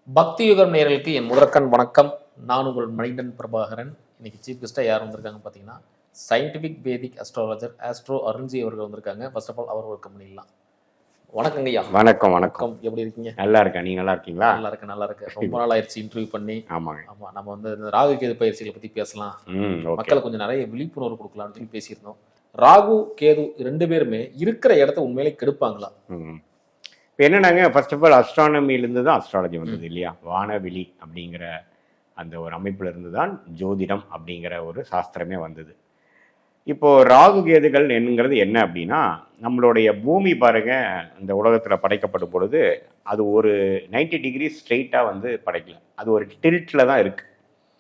பக்தி யுகம் நேயர்களுக்கு என் முதற்கண் வணக்கம். நான் உங்கள் மணிகண்டன் பிரபாகரன். இன்னைக்கு சீஃப் கெஸ்ட்டாக யார் வந்திருக்காங்க பார்த்தீங்கன்னா, scientific Vedic astrologer astro Arunji அவர்கள் வந்திருக்காங்க. ஃபர்ஸ்ட் ஆஃப் ஆல் அவர் வெல்கம் பண்ணிடலாம். வணக்கங்க ஐயா. வணக்கம் வணக்கம். எப்படி இருக்கீங்க? நல்லா இருக்கேன். நீங்க நல்லா இருக்கீங்களா? நல்லா இருக்கேன். ரொம்ப நாள் ஆயிடுச்சு இன்டர்வியூ பண்ணி. ஆமாங்க. ஆமா, நம்ம வந்து இந்த ராகு கேது பயிற்சிகளை பற்றி பேசலாம், மக்களுக்கு கொஞ்சம் நிறைய விழிப்புணர்வு கொடுக்கலாம்னு சொல்லி பேசியிருந்தோம். ராகு கேது ரெண்டு பேருமே இருக்கிற இடத்த உண்மையிலே கெடுப்பாங்களா? இப்போ என்னன்னாங்க, ஃபர்ஸ்ட் ஆஃப் ஆல் அஸ்ட்ரானமியிலேருந்து தான் அஸ்ட்ராலஜி வந்தது இல்லையா? வானவெளி அப்படிங்கிற அந்த ஒரு அமைப்புல இருந்து தான் ஜோதிடம் அப்படிங்கிற ஒரு சாஸ்திரமே வந்தது. இப்போ ராகு கேதுகள் என்னங்கிறது என்ன அப்படின்னா, நம்மளுடைய பூமி பாருங்க, இந்த உலகத்தில் படைக்கப்படும் பொழுது அது ஒரு 90 டிகிரி ஸ்ட்ரெயிட்டாக வந்து படைக்கல. அது ஒரு டில்ட்டில் தான் இருக்குது.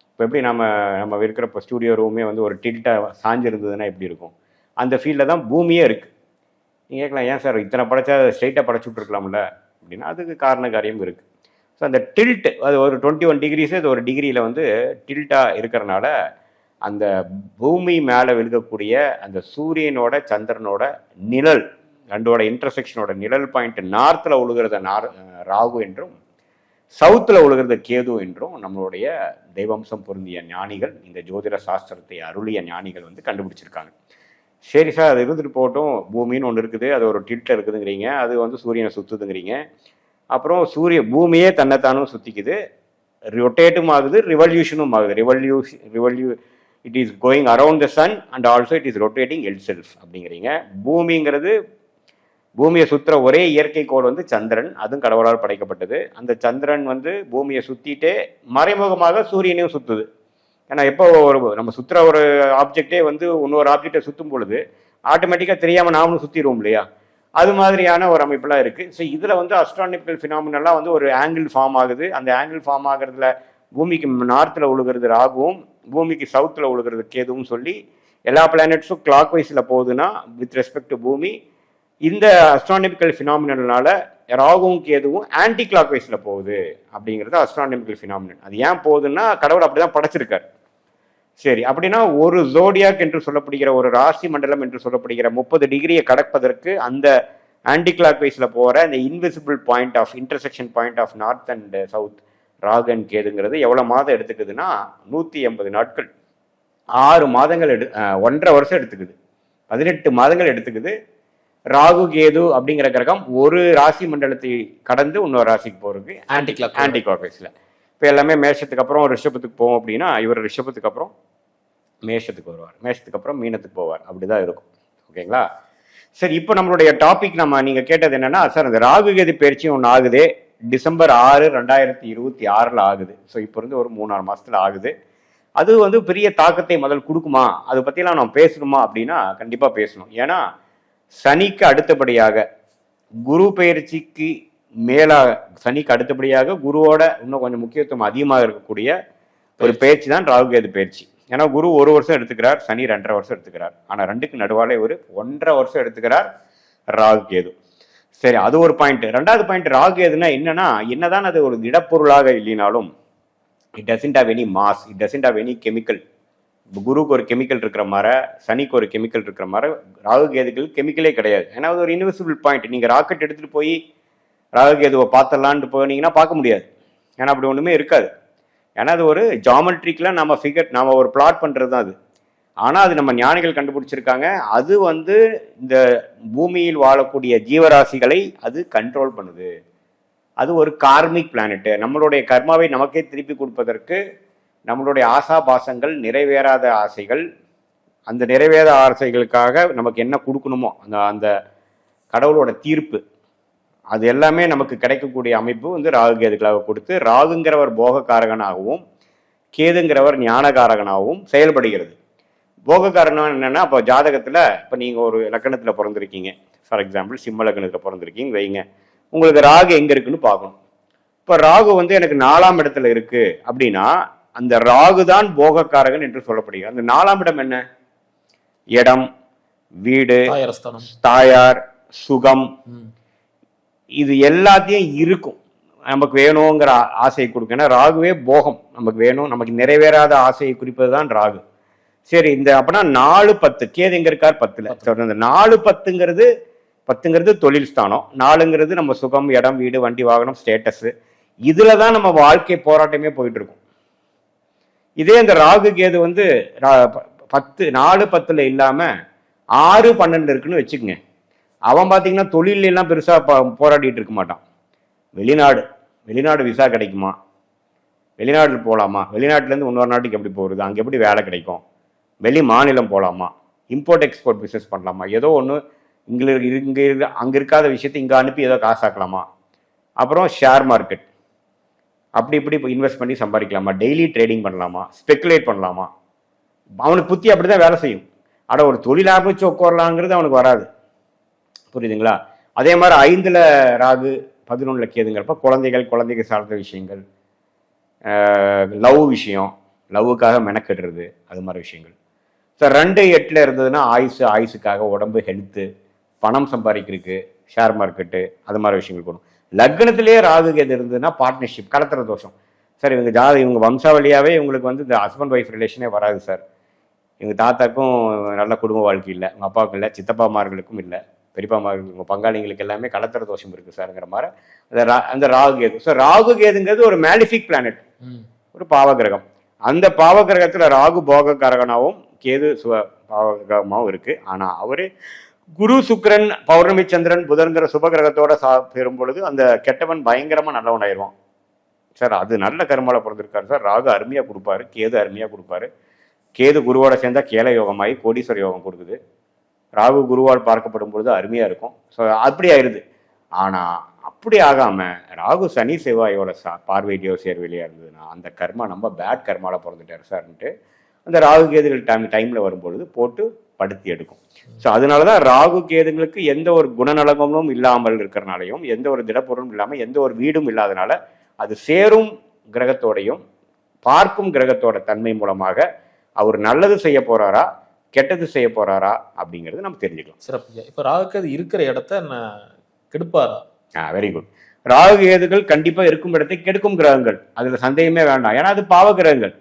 இப்போ எப்படி நம்ம இருக்கிற இப்போ ஸ்டூடியோ ரூமே வந்து ஒரு டில்ட்டாக சாஞ்சிருந்ததுன்னா எப்படி இருக்கும்? அந்த ஃபீல்டில் தான் பூமியே இருக்குது. நீங்கள் கேட்கலாம், ஏன் சார் இத்தனை படைச்சா ஸ்ட்ரெயிட்டாக படைச்சு விட்ருக்கலாம்ல அப்படின்னா, அதுக்கு காரண காரியம் இருக்குது. ஸோ அந்த டில்ட் அது ஒரு 21 டிகிரிஸு, அது ஒரு டிகிரியில் வந்து டில்ட்டாக இருக்கிறனால அந்த பூமி மேலே விழுகக்கூடிய அந்த சூரியனோட சந்திரனோட நிழல் ரெண்டோட இன்டர்செக்ஷனோட நிழல் பாயிண்ட் நார்த்தில் உழுகிறத ராகு என்றும், சவுத்தில் உழுகிறத கேது என்றும் நம்மளுடைய தெய்வம்சம் பொருந்திய ஞானிகள், இந்த ஜோதிட சாஸ்திரத்தை அருளிய ஞானிகள் வந்து கண்டுபிடிச்சிருக்காங்க. சரி சார், அது இருந்துட்டு போகட்டும், பூமின்னு ஒன்று இருக்குது, அது ஒரு டில்ட்டில் இருக்குதுங்கிறீங்க, அது வந்து சூரியனை சுற்றுதுங்கிறீங்க. அப்புறம் பூமியே தன்னைத்தானும் சுற்றிக்குது, ரொட்டேட்டும் ஆகுது, ரிவல்யூஷனும் ஆகுது. It is going around the sun and also it is rotating itself அப்படிங்கிறீங்க. பூமிங்கிறது, பூமியை சுற்றுற ஒரே இயற்கை கோள் வந்து சந்திரன், அதுவும் கடவுளால் படைக்கப்பட்டது. அந்த சந்திரன் வந்து பூமியை சுற்றிட்டே மறைமுகமாக சூரியனையும் சுற்றுது. ஏன்னா எப்போ நம்ம சுற்றுற ஒரு ஆப்ஜெக்டே வந்து இன்னொரு ஆப்ஜெக்டை சுற்றும் பொழுது ஆட்டோமேட்டிக்காக தெரியாமல் நாமளும் சுற்றிடுவோம் இல்லையா? அது மாதிரியான ஒரு அமைப்பெல்லாம் இருக்குது. ஸோ இதில் வந்து அஸ்ட்ரானமிக்கல் ஃபினாமினெல்லாம் வந்து ஒரு ஆங்கிள் ஃபார்ம் ஆகுது. அந்த ஆங்கிள் ஃபார்ம் ஆகிறதுல பூமிக்கு நார்த்தில் உழுகிறது ராகுவும், பூமிக்கு சவுத்தில் உழுகிறது கேதுவும் சொல்லி எல்லா பிளானட்ஸும் கிளாக் வைஸில் போகுதுன்னா, வித் ரெஸ்பெக்ட் டு பூமி, இந்த அஸ்ட்ரானமிக்கல் ஃபினாமினல்னால ராகுவும் கேதுவும் ஆன்டி கிளாக் வைஸில் போகுது அப்படிங்கிறது அஸ்ட்ரானமிக்கல் ஃபினாமினன். அது ஏன் போகுதுன்னா, கடவுள் அப்படி தான் படைச்சிருக்கார். சரி, அப்படின்னா ஒரு ஜோடியாக் என்று சொல்லப்படுகிற, ஒரு ராசி மண்டலம் என்று சொல்லப்படுகிற 30 டிகிரியை கடப்பதற்கு அந்த ஆன்டி கிளாக் வைஸில் போகிற இந்த invisible point of intersection point of north and south Rahu and கேதுங்கிறது எவ்வளோ மாதம் எடுத்துக்குதுன்னா 180 நாட்கள், 6 மாதங்கள் 1.5 வருஷம் எடுத்துக்குது, 18 மாதங்கள் எடுத்துக்குது. ராகு கேது அப்படிங்கிற கிரகம் ஒரு ராசி மண்டலத்தை கடந்து இன்னொரு ராசிக்கு போறதுக்கு ஆன்டி கிளாக் வைஸ்ல. இப்போ எல்லாமே மேஷத்துக்கு அப்புறம் ரிஷபத்துக்கு போவோம் அப்படின்னா, இவர் ரிஷபத்துக்கு அப்புறம் மேஷத்துக்கு வருவார், மேஷத்துக்கு அப்புறம் மீனத்துக்கு போவார், அப்படிதான் இருக்கும். ஓகேங்களா? சரி, இப்போ நம்மளுடைய டாபிக் நீங்க கேட்டது என்னன்னா, சார் இந்த ராகு கேது பயிற்சி ஒன்று ஆகுது, டிசம்பர் 6, 2026 ஆகுது. ஸோ இப்போ இருந்து ஒரு 3-4 மாசத்துல ஆகுது. அது வந்து பெரிய தாக்கத்தை முதல் கொடுக்குமா, அதை பற்றிலாம் நம்ம பேசணுமா அப்படின்னா கண்டிப்பாக பேசணும். ஏன்னா சனிக்கு அடுத்தபடியாக குரு பயிற்சிக்கு மேலாக, சனிக்கு அடுத்தபடியாக குருவோட இன்னும் கொஞ்சம் முக்கியத்துவம் அதிகமாக இருக்கக்கூடிய ஒரு பயிற்சி தான் ராகு கேது பயிற்சி. ஏன்னா குரு 1 வருஷம் எடுத்துக்கிறார், சனி 2.5 வருஷம் எடுத்துக்கிறார். ஆனால் ரெண்டுக்கு நடுவாலே ஒரு 1.5 வருஷம் எடுத்துக்கிறார் ராகு கேது. சரி, அது ஒரு பாயிண்ட். 2வது பாயிண்ட், ராகு கேதுன்னா என்னன்னா, என்னதான் அது ஒரு திடப்பொருளாக இல்லைனாலும், it doesn't have any mass, it doesn't have any chemical. குருக்கு ஒரு கெமிக்கல் இருக்கிற மாதிரி, சனிக்கு ஒரு கெமிக்கல் இருக்கிற மாதிரி ராகு கேதுக்கு கெமிக்கலே கிடையாது. ஏன்னா அது ஒரு இன்விசிபிள் பாயிண்ட். நீங்கள் ராக்கெட் எடுத்துகிட்டு போய் ராகு கேதுவை பார்த்துடலான்ட்டு போனீங்கன்னா பார்க்க முடியாது. ஏன்னா அப்படி ஒன்றுமே இருக்காது. ஏன்னா அது ஒரு ஜாமெட்ரிக்கெலாம் நம்ம ஒரு பிளாட் பண்ணுறது தான் அது. ஆனால் அது நம்ம ஞானிகள் கண்டுபிடிச்சிருக்காங்க. அது வந்து இந்த பூமியில் வாழக்கூடிய ஜீவராசிகளை அது கண்ட்ரோல் பண்ணுது. அது ஒரு கார்மிக் பிளானெட்டு. நம்மளுடைய கர்மாவை நமக்கே திருப்பி கொடுப்பதற்கு, நம்மளுடைய ஆசாபாசங்கள், நிறைவேறாத ஆசைகள், அந்த நிறைவேறாத ஆசைகளுக்காக நமக்கு என்ன கொடுக்கணுமோ அந்த கடவுளோட தீர்ப்பு, அது எல்லாமே நமக்கு கிடைக்கக்கூடிய அமைப்பு வந்து ராகு கேதுகளாக கொடுத்து, ராகுங்கிறவர் போகக்காரகனாகவும் கேதுங்கிறவர் ஞானகாரகனாகவும் செயல்படுகிறது. போகக்காரகம் என்னன்னா, இப்போ ஜாதகத்தில், இப்போ நீங்கள் ஒரு லக்கணத்தில் பிறந்திருக்கீங்க, ஃபார் எக்ஸாம்பிள் சிம்ம லக்கணத்தில் பிறந்திருக்கீங்க வைங்க, உங்களுக்கு ராகு எங்கே இருக்குன்னு பார்க்கணும். இப்போ ராகு வந்து எனக்கு 4ஆம் இடத்துல இருக்கு அப்படின்னா, அந்த ராகு தான் போகக்காரகன் என்று சொல்லப்படுகிறது. அந்த 4ஆம் இடம் என்ன? இடம், வீடு, தாயார், சுகம், இது எல்லாத்தையும் இருக்கும். நமக்கு வேணுங்கிற ஆசையை கொடுக்க. ஏன்னா ராகுவே போகம், நமக்கு வேணும், நமக்கு நிறைவேறாத ஆசையை குறிப்பது தான் ராகு. சரி, இந்த அப்படின்னா 4-10, கேது எங்க இருக்கார்? 10ல். இந்த 4-10ங்கிறது தொழில் ஸ்தானம், 4ங்கிறது நம்ம சுகம், இடம், வீடு, வண்டி, வாகனம், ஸ்டேட்டஸ், இதுல தான் நம்ம வாழ்க்கை போராட்டமே போயிட்டு இருக்கும். இதே இந்த ராகு கேது வந்து 4-10 இல்லாம 6-12 இருக்குன்னு வச்சுக்கோங்க. அவன் பார்த்தீங்கன்னா தொழில எல்லாம் பெருசா போராடிட்டு இருக்க மாட்டான். வெளிநாடு விசா கிடைக்குமா, வெளிநாடு போகலாமா, வெளிநாட்டிலேருந்து இன்னொரு நாட்டுக்கு எப்படி போகிறது, அங்கே எப்படி வேலை கிடைக்கும், வெளி மாநிலம் போகலாமா, இம்போர்ட் எக்ஸ்போர்ட் பிஸ்னஸ் பண்ணலாமா, ஏதோ ஒன்று அங்கே இருக்காத விஷயத்தை இங்கே அனுப்பி ஏதோ காசாக்கலாமா, அப்புறம் ஷேர் மார்க்கெட் அப்படி இப்படி இன்வெஸ்ட் பண்ணி சம்பாதிக்கலாமா, டெய்லி ட்ரேடிங் பண்ணலாமா, ஸ்பெக்குலேட் பண்ணலாமா. அவனுக்கு புத்தி அப்படி தான் வேலை செய்யும். ஆனால் ஒரு தொழில் ஆரம்பிச்சு உட்காரலாங்கிறது அவனுக்கு வராது. புரியுதுங்களா? அதே மாதிரி 5ல் ராகு 11ல் கேதுங்கிறப்ப குழந்தைகள் சார்ந்த விஷயங்கள், லவ் விஷயம், லவ்வுக்காக மெனக்கெடுறது, அது மாதிரி விஷயங்கள். ஸோ 2-8 இருந்ததுன்னா ஆயுசுக்காக, உடம்பு, ஹெல்த்து, பணம் சம்பாதிக்கிறதுக்கு, ஷேர் மார்க்கெட்டு, அது மாதிரி விஷயங்கள் போகணும். லக்னத்திலேயே ராகு கேது இருந்ததுன்னா பார்ட்னர்ஷிப், கலத்திர தோஷம். சார் இவங்க வம்சாவளியாகவே இவங்களுக்கு வந்து இந்த ஹஸ்பண்ட் ஒய்ஃப் ரிலேஷனே வராது சார். எங்கள் தாத்தாக்கும் நல்ல குடும்ப வாழ்க்கை இல்லை, உங்கள் அப்பாவுக்கும் இல்லை, சித்தப்பாமார்களுக்கும் இல்லை, பெரியப்பாமார்களுக்கு, உங்கள் பங்காளிங்களுக்கு எல்லாமே கலத்திர தோஷம் இருக்குது சார்ங்கிற மாதிரி அந்த ராகு கேது. ஸோ ராகு கேதுங்கிறது ஒரு மேலிஃபிக் பிளானட், ஒரு பாவகிரகம். அந்த பாவகிரகத்தில் ராகு போகக்காரகனாகவும் கேது பாவகிரகமாகவும் இருக்குது. ஆனால் அவர் குரு, சுக்கிரன், பௌர்ணமி, சந்திரன், புதன்கிற சுபகிரகத்தோட பெறும் பொழுது அந்த கெட்டவன் பயங்கரமாக நல்லவன் ஆயிடுவான். சார் அது நல்ல கர்மால பிறந்திருக்காரு சார். ராகு அருமையாக கொடுப்பாரு, கேது அருமையாக கொடுப்பாரு. கேது குருவோட சேர்ந்தா கேல யோகமாகி கோடீஸ்வர யோகம் கொடுக்குது. ராகு குருவால் பார்க்கப்படும் பொழுது அருமையாக இருக்கும். ஸோ அப்படி ஆயிடுது. ஆனால் அப்படி ஆகாமல் ராகு சனி செவ்வாயோட பார்வையிலையோ சேர்வையிலையோ இருந்ததுன்னா அந்த கர்மா நம்ம பேட் கர்மாவில் பிறந்துட்டார் சார்ன்ட்டு அந்த ராகு கேதுகள் டைமில் வரும்பொழுது போட்டு படுத்தி எடுக்கும். ஸோ அதனால தான் ராகு கேதுங்களுக்கு எந்த ஒரு குணநலகமும் இல்லாமல் இருக்கிறனாலையும், எந்த ஒரு திடப்பொருளும் இல்லாமல், எந்த ஒரு வீடும் இல்லாதனால அது சேரும் கிரகத்தோடையும் பார்க்கும் கிரகத்தோட தன்மை மூலமாக அவர் நல்லது செய்ய போறாரா, கெட்டது செய்ய போறாரா அப்படிங்கிறது நம்ம தெரிஞ்சுக்கலாம். சிறப்பு. இப்போ ராகு கேது இருக்கிற இடத்த கெடுப்பாரா? Very good. ராகு கேதுகள் கண்டிப்பா இருக்கும் இடத்தை கெடுக்கும் கிரகங்கள், அதுல சந்தேகமே வேண்டாம். ஏன்னா அது பாவகிரகங்கள்.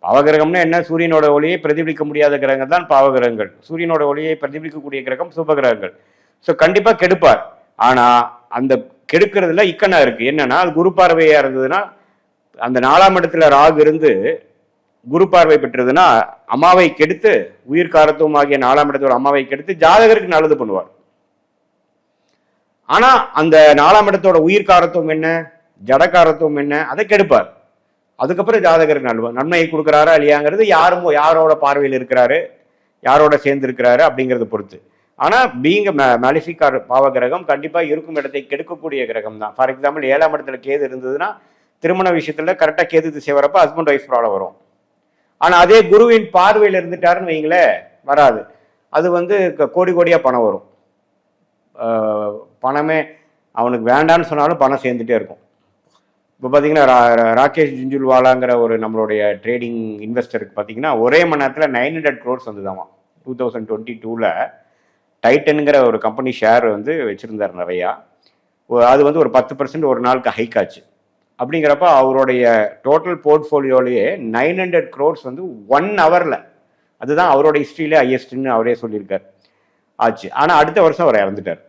பாவகிரகம்னா என்ன? சூரியனோட ஒளியை பிரதிபலிக்க முடியாத கிரகங்கள் தான் பாவகிரகங்கள். சூரியனோட ஒளியை பிரதிபலிக்கக்கூடிய கிரகம் சுபகிரகங்கள். ஸோ கண்டிப்பா கெடுப்பார். ஆனா அந்த கெடுக்கிறதுல இக்கனா இருக்கு. என்னன்னா அது குரு பார்வையா இருந்ததுன்னா, அந்த 4ஆம் இடத்துல ராகு இருந்து குரு பார்வை பெற்றதுன்னா அம்மாவை கெடுத்து, உயிர் காரத்துவம் ஆகிய 4ஆம் இடத்தோட அம்மாவை கெடுத்து ஜாதகருக்கு நல்லது பண்ணுவார். ஆனா அந்த 4ஆம் இடத்தோட உயிர் காரத்துவம் என்ன, ஜடகாரத்துவம் என்ன, அதை கெடுப்பார். அதுக்கப்புறம் ஜாதகருக்கு நன்மையை கொடுக்குறாரா இல்லையாங்கிறது யாரோட பார்வையில் இருக்கிறாரு, யாரோட சேர்ந்து இருக்கிறாரு அப்படிங்கிறத பொறுத்து. ஆனா பீங்க மேலிஃபிக் பாவகிரகம் கண்டிப்பா இருக்கும் இடத்தை கெடுக்கக்கூடிய கிரகம் தான். ஃபார் எக்ஸாம்பிள் 7ஆம் இடத்துல கேது இருந்ததுன்னா திருமண விஷயத்துல கரெக்டா கேது திசை வரப்ப ஹஸ்பண்ட் ஒய்ஃப் ப்ராப்ளம் வரும். ஆனா அதே குருவின் பார்வையில் இருந்துட்டாருன்னு வைங்களே, வராது. அது வந்து கோடியா பணம் வரும். பணமே அவனுக்கு வேண்டான்னு சொன்னாலும் பணம் சேர்ந்துட்டே இருக்கும். இப்போ பார்த்தீங்கன்னா ராகேஷ் ஜுன்ஜுன்வாலாங்கிற ஒரு நம்மளுடைய ட்ரேடிங் இன்வெஸ்டருக்கு பார்த்தீங்கன்னா ஒரே மணி நேரத்தில் 900 crores வந்துதாமா. 2022 டைட்டனுங்கிற ஒரு கம்பெனி ஷேர் வந்து வச்சுருந்தார் நிறையா. அது வந்து ஒரு 10% ஒரு நாளுக்கு ஹைக் ஆச்சு. அப்படிங்கிறப்ப அவருடைய டோட்டல் போர்ட்ஃபோலியோலேயே 900 crores வந்து 1 hourல, அதுதான் அவரோட ஹிஸ்ட்ரியிலே ஹையஸ்ட்னு அவரே சொல்லியிருக்கார், ஆச்சு. ஆனால் அடுத்த வருஷம் அவர் இறந்துட்டார்.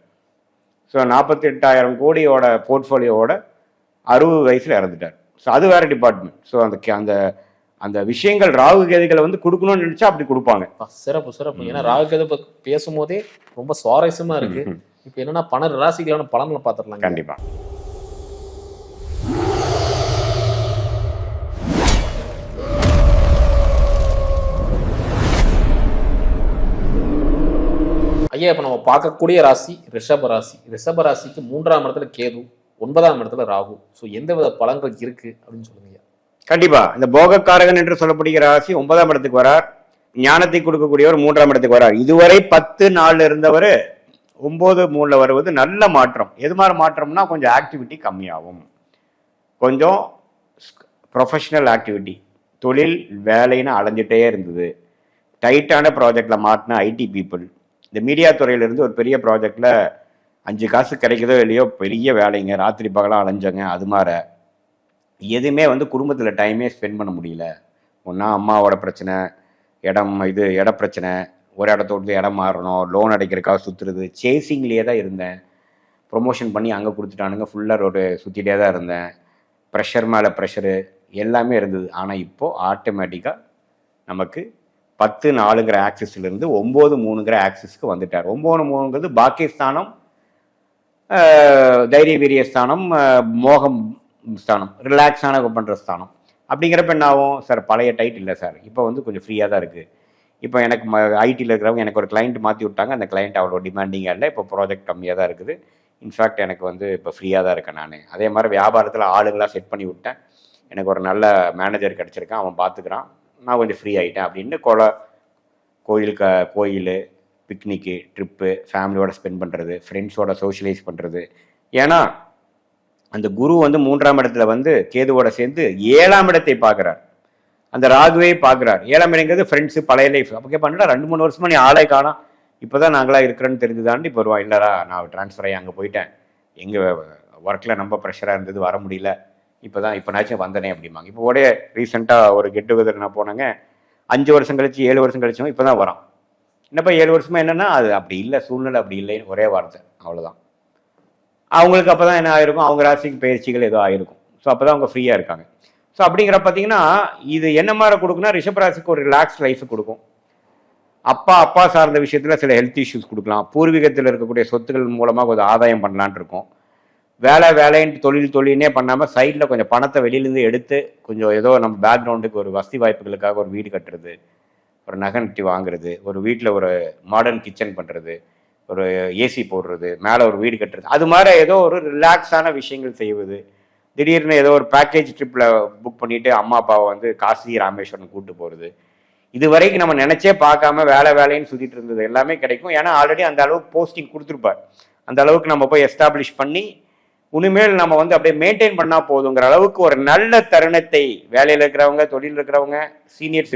ஸோ 48,000 கோடியோட போர்ட்ஃபோலியோவோட 60 வயசுல இறந்துட்டார். ஸோ அது வேற டிபார்ட்மெண்ட். ஸோ அந்த அந்த விஷயங்கள் ராகு கேதுகளை வந்து கொடுக்கணும்னு நினைச்சா அப்படி கொடுப்பாங்க. சிறப்பு. ஏன்னா ராகு கேது பேசும்போதே ரொம்ப சுவாரஸ்யமா இருக்கு. இப்போ என்னன்னா 12 ராசிகளான பலன்களை பார்த்துடலாம். கண்டிப்பா. ஐயா, இப்போ நம்ம பார்க்கக்கூடிய ராசி ரிஷப ராசி. ரிஷப ராசிக்கு 3ஆம் இடத்துல கேது, 9ஆம் இடத்துல ராகு. ஸோ எந்த வித பலன்கள் இருக்கு அப்படின்னு சொல்லுங்க. கண்டிப்பா இந்த போகக்காரகன் என்று சொல்லப்படுகிற ராசி 9ஆம் இடத்துக்கு வரார். ஞானத்தை கொடுக்கக்கூடியவர் 3ஆம் இடத்துக்கு வரார். இதுவரை 10 நாள்ல இருந்தவர் 9-3 வருவது நல்ல மாற்றம். எது மாதிரி மாற்றம்னா கொஞ்சம் ஆக்டிவிட்டி கம்மியாகும், கொஞ்சம் ப்ரொஃபஷனல் ஆக்டிவிட்டி, தொழில் வேலைன்னு அலைஞ்சிட்டே இருந்தது. டைட்டான ப்ராஜெக்ட்ல மாட்டின ஐடி பீப்புள், இந்த மீடியா துறையிலிருந்து ஒரு பெரிய ப்ராஜெக்ட்ல 5 காசு கிடைக்குதோ இல்லையோ பெரிய வேலைங்க, ராத்திரி பகலாக அலைஞ்சங்க. அது மாதிரி எதுவுமே வந்து குடும்பத்தில் டைமே ஸ்பெண்ட் பண்ண முடியல. ஒன்றா அம்மாவோட பிரச்சனை, இட பிரச்சனை, ஒரு இடத்தோடு இடம் மாறணும், லோன் அடைக்கிறதுக்காக சுற்றுறது, சேசிங்லேயே தான் இருந்தேன். ப்ரொமோஷன் பண்ணி அங்கே கொடுத்துட்டானுங்க, ஃபுல்லாக ஒரு சுற்றிட்டே தான் இருந்தேன். ப்ரெஷர் மேலே ப்ரெஷரு எல்லாமே இருந்தது. ஆனால் இப்போது ஆட்டோமேட்டிக்காக நமக்கு 10-4ங்கிற ஆக்சிஸ்லேருந்து 9-3ங்கிற ஆக்சிஸ்க்கு வந்துட்டார். 9-3ங்கிறது பாக்கியஸ்தானம், தைரிய வீரிய ஸ்தானம், மோகம் ஸ்தானம், ரிலாக்ஸான பண்ணுற ஸ்தானம். அப்படிங்கிறப்ப என்ன ஆகும் சார்? பழைய டைட் இல்லை சார், இப்போ வந்து கொஞ்சம் ஃப்ரீயாக தான் இருக்குது. இப்போ எனக்கு ஐடியில் இருக்கிறவங்க எனக்கு ஒரு கிளைண்ட் மாற்றி விட்டாங்க. அந்த கிளைண்ட் அவ்வளோ டிமாண்டிங்காக இல்லை, இப்போ ப்ராஜெக்ட் கம்மியாக தான் இருக்குது. இன்ஃபேக்ட் எனக்கு வந்து இப்போ ஃப்ரீயாக தான் இருக்கேன் நான். அதே மாதிரி வியாபாரத்தில் ஆளுங்களாக செட் பண்ணி விட்டேன். எனக்கு ஒரு நல்ல மேனேஜர் கிடச்சிருக்கான், அவன் பார்த்துக்கிறான், நான் கொஞ்சம் ஃப்ரீ ஆகிட்டேன் அப்படின்னு கோயில் பிக்னிக்கு ட்ரிப்பு ஃபேமிலியோட ஸ்பெண்ட் பண்ணுறது, ஃப்ரெண்ட்ஸோட சோஷியலைஸ் பண்ணுறது. ஏன்னா அந்த குரு வந்து 3ஆம் இடத்துல வந்து கேதுவோட சேர்ந்து 7ஆம் இடத்தை பார்க்குறார், அந்த ராகுவே பார்க்குறார். 7ஆம் இடங்கிறது ஃப்ரெண்ட்ஸு, பழைய லைஃப். அப்போ கேட்பாண்டா 2-3 வருஷமா நீ ஆளே காணோம், இப்போ தான் நாங்களாக இருக்கிறேன்னு தெரிஞ்சுதாண்டி இப்போ வருவான். இல்லைடா நான் ட்ரான்ஸ்ஃபர் ஆகி அங்கே போயிட்டேன், எங்கள் ஒர்க்கில் ரொம்ப ப்ரெஷராக இருந்தது, வர முடியல, இப்போனாச்சும் வந்தனே அப்படிம்பாங்க. இப்போ உடைய ரீசெண்டாக ஒரு கெட் டுகெதர் நான் போனாங்க, 5 வருஷம் கழிச்சு 7 வருஷம் கழிச்சோம், இப்போ தான் வரான். என்னப்பா 7 வருஷமா என்னென்னா அது அப்படி இல்லை, சூழ்நிலை அப்படி இல்லைன்னு ஒரே வார்த்தை, அவ்வளோதான். அவங்களுக்கு அப்போ தான் என்ன ஆகிருக்கும், அவங்க ராசிக்கு பயிற்சிகள் ஏதோ ஆகிருக்கும். ஸோ அப்போ தான் அவங்க ஃப்ரீயாக இருக்காங்க. ஸோ அப்படிங்கிற பார்த்தீங்கன்னா இது என்ன மாதிரி கொடுக்குன்னா ரிஷபராசிக்கு ஒரு ரிலாக்ஸ் லைஃப் கொடுக்கும். அப்பா சார்ந்த விஷயத்தில் சில ஹெல்த் இஷ்யூஸ் கொடுக்கலாம். பூர்வீகத்தில் இருக்கக்கூடிய சொத்துக்கள் மூலமாக கொஞ்சம் ஆதாயம் பண்ணலான் இருக்கும். வேலைன்ட்டு தொழில்னே பண்ணாமல் சைடில் கொஞ்சம் பணத்தை வெளியிலேருந்து எடுத்து கொஞ்சம் ஏதோ நம்ம பேக்ரவுண்டுக்கு ஒரு வசதி வாய்ப்புகளுக்காக ஒரு வீடு கட்டுறது, ஒரு நகை நட்டி வாங்குறது, ஒரு வீட்டில் ஒரு மாடர்ன் கிச்சன் பண்ணுறது, ஒரு ஏசி போடுறது, மேலே ஒரு வீடு கட்டுறது, அது மாதிரி ஏதோ ஒரு ரிலாக்ஸான விஷயங்கள் செய்வது. திடீர்னு ஏதோ ஒரு பேக்கேஜ் ட்ரிப்பில் புக் பண்ணிவிட்டு அம்மா அப்பாவை வந்து காசி ராமேஸ்வரம் கூப்பிட்டு போகிறது. இது வரைக்கும் நம்ம நினச்சே பார்க்காம வேலைன்னு சுற்றிட்டு இருந்தது எல்லாமே கிடைக்கும். ஏன்னா ஆல்ரெடி அந்த அளவுக்கு போஸ்டிங் கொடுத்துருப்பார். அந்த அளவுக்கு நம்ம போய் எஸ்டாப்ளிஷ் பண்ணி இனிமேல் நம்ம வந்து அப்படியே மெயின்டைன் பண்ணால் போதுங்கிற அளவுக்கு ஒரு நல்ல தருணத்தை வேலையில் இருக்கிறவங்க, தொழில் இருக்கிறவங்க, சீனியர்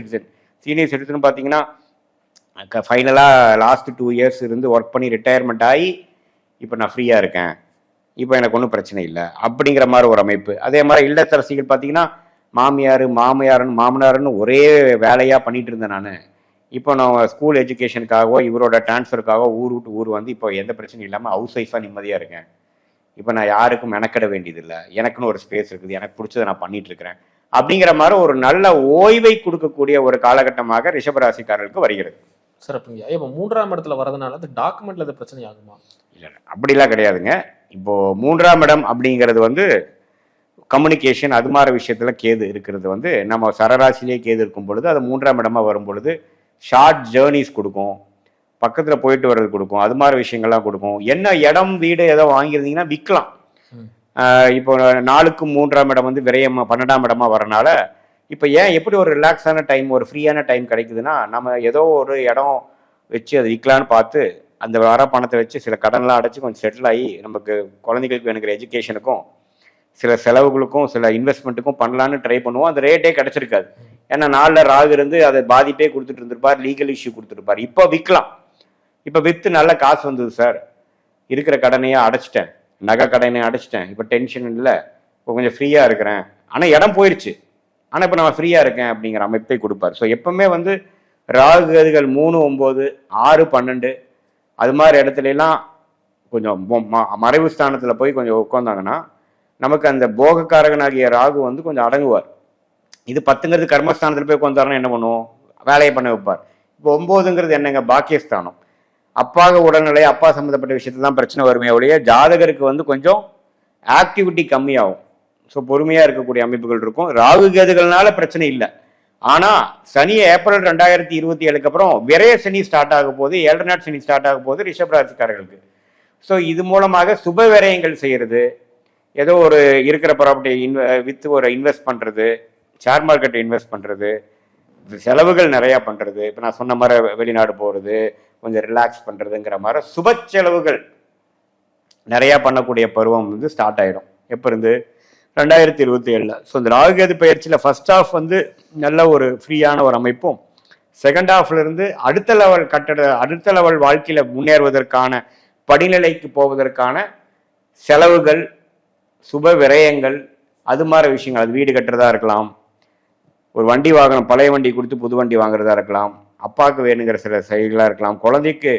சிட்டிசன் பார்த்தீங்கன்னா ஃபைனலாக லாஸ்ட் 2 இயர்ஸ் இருந்து ஒர்க் பண்ணி ரிட்டையர்மெண்ட் ஆகி இப்போ நான் ஃப்ரீயாக இருக்கேன், இப்போ எனக்கு ஒன்றும் பிரச்சனை இல்லை அப்படிங்கிற மாதிரி ஒரு அமைப்பு. அதே மாதிரி இல்லத்தரசிகள் பார்த்தீங்கன்னா மாமனாருன்னு ஒரே வேலையாக பண்ணிட்டு இருந்தேன் நான். இப்போ நான் ஸ்கூல் எஜுகேஷனுக்காகவோ இவரோட டிரான்ஸ்ஃபருக்காகவோ ஊர் விட்டு ஊர் வந்து இப்போ எந்த பிரச்சனையும் இல்லாமல் ஹவுஸ் ஒய்ஃபாக நிம்மதியாக இருக்கேன். இப்போ நான் யாருக்கும் மெனக்கிட வேண்டியதில்லை, எனக்குன்னு ஒரு ஸ்பேஸ் இருக்குது, எனக்கு பிடிச்சதை நான் பண்ணிட்டு இருக்கிறேன் அப்படிங்கிற மாதிரி ஒரு நல்ல ஓய்வை கொடுக்கக்கூடிய ஒரு காலகட்டமாக ரிஷபராசிக்காரர்களுக்கு வருகிறது. சிறப்புங்க. இப்போ 3ஆம் இடத்துல வரதுனால அந்த டாக்குமெண்ட்ல அது பிரச்சனை ஆகுமா? இல்லை, அப்படிலாம் கிடையாதுங்க. இப்போ 3ஆம் இடம் அப்படிங்கிறது வந்து கம்யூனிகேஷன் அது மாதிரி விஷயத்துல கேது இருக்கிறது வந்து நம்ம சரராசிலேயே கேது இருக்கும் பொழுது அது 3ஆம் இடமா வரும் பொழுது ஷார்ட் ஜேர்னிஸ் கொடுக்கும், பக்கத்தில் போயிட்டு வர்றது கொடுக்கும், அது மாதிரி விஷயங்கள்லாம் கொடுக்கும். என்ன இடம் வீடு ஏதோ வாங்கியிருந்தீங்கன்னா விற்கலாம். இப்போ 4க்கும் 3ஆம் இடம் வந்து விரயம் 12ஆம் இடமா வரனால இப்போ ஏன் எப்படி ஒரு ரிலாக்ஸான டைம், ஒரு ஃப்ரீயான டைம் கிடைக்குதுன்னா நம்ம ஏதோ ஒரு இடம் வச்சு அதை விற்கலான்னு பார்த்து அந்த வர பணத்தை வச்சு சில கடன்லாம் அடைச்சி கொஞ்சம் செட்டில் ஆகி நமக்கு குழந்தைகளுக்கு வேணுங்கிற எஜுகேஷனுக்கும் சில செலவுகளுக்கும் சில இன்வெஸ்ட்மெண்ட்டுக்கும் பண்ணலான்னு ட்ரை பண்ணுவோம். அந்த ரேட்டே கிடைச்சிருக்காது. ஏன்னா 4ல் ராகு இருந்து அதை பாதிப்பே கொடுத்துட்டு இருந்திருப்பார், லீகல் இஷ்யூ கொடுத்துருப்பார். இப்போ விற்கலாம். இப்போ விற்று நல்ல காசு வந்தது சார், இருக்கிற கடனையே அடைச்சிட்டேன், நகை கடனை அடைச்சிட்டேன், இப்போ டென்ஷன் இல்லை, இப்போ கொஞ்சம் ஃப்ரீயாக இருக்கிறேன், ஆனால் இடம் போயிடுச்சு, ஆனால் இப்போ நான் ஃப்ரீயாக இருக்கேன் அப்படிங்கிற அமைப்பை கொடுப்பார். ஸோ எப்பவுமே வந்து ராகுகள் 3, 9, 6, 12 அது மாதிரி இடத்துலலாம் கொஞ்சம் மறைவு ஸ்தானத்தில் போய் கொஞ்சம் உட்காந்தாங்கன்னா நமக்கு அந்த போகக்காரகனாகிய ராகு வந்து கொஞ்சம் அடங்குவார். இது 10ங்கிறது கர்மஸ்தானத்தில் போய் உட்காந்தாருன்னா என்ன பண்ணுவோம், வேலையை பண்ண வைப்பார். இப்போ 9ங்கிறது என்னங்க, பாக்கியஸ்தானம். அப்பாக உடல்நிலை, அப்பா சம்மந்தப்பட்ட விஷயத்துல தான் பிரச்சனை வருமே ஒழிய ஜாதகருக்கு வந்து கொஞ்சம் ஆக்டிவிட்டி கம்மியாகும். ஸோ பொறுமையாக இருக்கக்கூடிய அமைப்புகள் இருக்கும். ராகு கேதுகள்னால பிரச்சனை இல்லை. ஆனால் சனி ஏப்ரல் 2027க்கு அப்புறம் விரைய சனி ஸ்டார்ட் ஆக போது, 7 நாட் சனி ஸ்டார்ட் ஆக போது ரிஷபராசிக்காரர்களுக்கு. ஸோ இது மூலமாக சுப விரயங்கள் செய்கிறது, ஏதோ ஒரு இருக்கிற ப்ராப்பர்ட்டி வித்து ஒரு இன்வெஸ்ட் பண்ணுறது, ஷேர் மார்க்கெட்டை இன்வெஸ்ட் பண்ணுறது, செலவுகள் நிறையா பண்ணுறது, இப்போ நான் சொன்ன மாதிரி வெளிநாடு போகிறது, கொஞ்சம் ரிலாக்ஸ் பண்ணுறதுங்கிற மாதிரி சுப செலவுகள் நிறையா பண்ணக்கூடிய பருவம் வந்து ஸ்டார்ட் ஆகிடும். எப்போ இருந்து 2027. ஸோ இந்த ராகுகேது பயிற்சியில் ஃபர்ஸ்ட் ஹாஃப் வந்து நல்ல ஒரு ஃப்ரீயான ஒரு அமைப்பும், செகண்ட் ஹாஃப்ல இருந்து அடுத்த லெவல் வாழ்க்கையில முன்னேறுவதற்கான படிநிலைக்கு போவதற்கான செலவுகள், சுப விரயங்கள், அது மாதிரி விஷயங்கள், அது வீடு கட்டுறதா இருக்கலாம், ஒரு வண்டி வாகனம் பழைய வண்டி கொடுத்து புது வண்டி வாங்குறதா இருக்கலாம், அப்பாவுக்கு வேணுங்கிற சில செயல்களாக இருக்கலாம், குழந்தைக்கு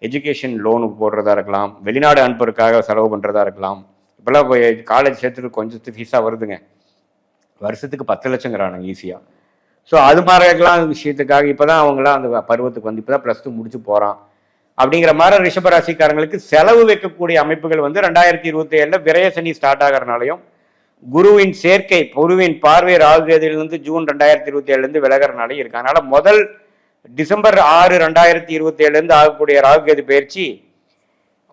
எஜுகேஷன் லோனு போடுறதா இருக்கலாம், வெளிநாடு அனுப்புறதுக்காக செலவு பண்ணுறதா இருக்கலாம். இப்போல்லாம் காலேஜ் சேர்த்துட்டு கொஞ்சம் ஃபீஸாக வருதுங்க. வருஷத்துக்கு 10 லட்சங்கிறானுங்க ஈஸியாக. ஸோ அது மாதிரிலாம் விஷயத்துக்காக இப்போ தான் அவங்களாம் அந்த பருவத்துக்கு வந்து இப்போ தான் +2 முடிச்சு போகிறான் அப்படிங்கிற மாதிரி ரிஷபராசிக்காரங்களுக்கு செலவு வைக்கக்கூடிய அமைப்புகள் வந்து 2027 விரய சனி ஸ்டார்ட் ஆகிறனாலையும் குருவின் சேர்க்கை குருவின் பார்வை ராகுகேதுலேருந்து ஜூன் 2027 விலகிறனாலையும் இருக்கு. அதனால முதல் டிசம்பர் 6 2027 ஆகக்கூடிய ராகுகேது பயிற்சி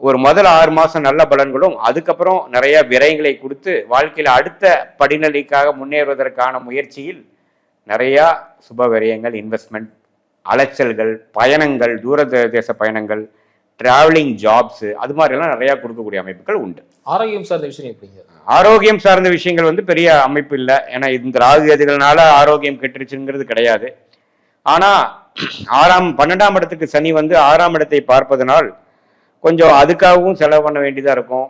ஒரு முதல் 6 மாதம் நல்ல பலன்களும் அதுக்கப்புறம் நிறைய விரயங்களை கொடுத்து வாழ்க்கையில் அடுத்த படிநிலைக்காக முன்னேறுவதற்கான முயற்சியில் நிறையா சுப விரயங்கள், இன்வெஸ்ட்மெண்ட், அலைச்சல்கள், பயணங்கள், தூர தேச பயணங்கள், டிராவலிங் ஜாப்ஸ், அது மாதிரிலாம் நிறையா கொடுக்கக்கூடிய அமைப்புகள் உண்டு. ஆரோக்கியம் சார்ந்த விஷயம் எப்படிங்க? ஆரோக்கியம் சார்ந்த விஷயங்கள் வந்து பெரிய அமைப்பு இல்லை. ஏன்னா இந்த ராகுகேதுகள்னால ஆரோக்கியம் கெட்டுருச்சுங்கிறது கிடையாது. ஆனால் 12ஆம் இடத்துக்கு சனி வந்து 6ஆம் இடத்தை பார்ப்பதனால் கொஞ்சம் அதுக்காகவும் செலவு பண்ண வேண்டியதாக இருக்கும்.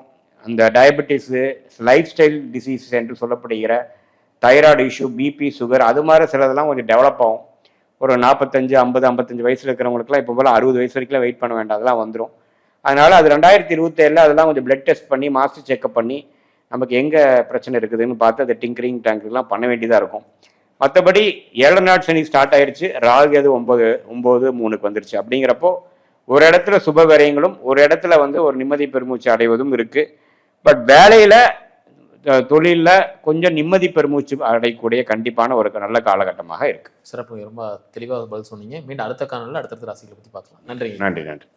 அந்த டயபெட்டிஸு, லைஃப் ஸ்டைல் டிசீஸ் என்று சொல்லப்படுகிற தைராய்டு இஷ்யூ, பிபி, சுகர், அது மாதிரி சிலதெல்லாம் கொஞ்சம் டெவலப் ஆகும். ஒரு 45, 50, 55 வயசில் இருக்கிறவங்களுக்குலாம் இப்போ போல் 60 வயசு வரைக்கும் வெயிட் பண்ண வேண்டாம், அதெல்லாம் வந்துடும். அதனால் அது 2027 அதெல்லாம் கொஞ்சம் பிளட் டெஸ்ட் பண்ணி மாஸ்டர் செக்அப் பண்ணி நமக்கு எங்கே பிரச்சனை இருக்குதுன்னு பார்த்து அதை டிங்கரிங் டேங்க்லாம் பண்ண வேண்டியதாக இருக்கும். மற்றபடி 7 நாள் சனி ஸ்டார்ட் ஆயிடுச்சு, ராகு அது 9-3க்கு வந்துருச்சு. அப்படிங்கிறப்போ ஒரு இடத்துல சுப விரயங்களும் ஒரு இடத்துல வந்து ஒரு நிம்மதி பெருமூச்சு அடைவதும் இருக்கு. பட் வேலையில தொழிலில் கொஞ்சம் நிம்மதி பெருமூச்சு அடையக்கூடிய கண்டிப்பான ஒரு நல்ல காலகட்டமாக இருக்கு. சிறப்பு, ரொம்ப தெளிவாக பதில் சொன்னீங்க. மீண்டும் அடுத்த காணொலியில் அடுத்தடுத்த ராசிகளை பற்றி பார்க்கலாம். நன்றி. நன்றி.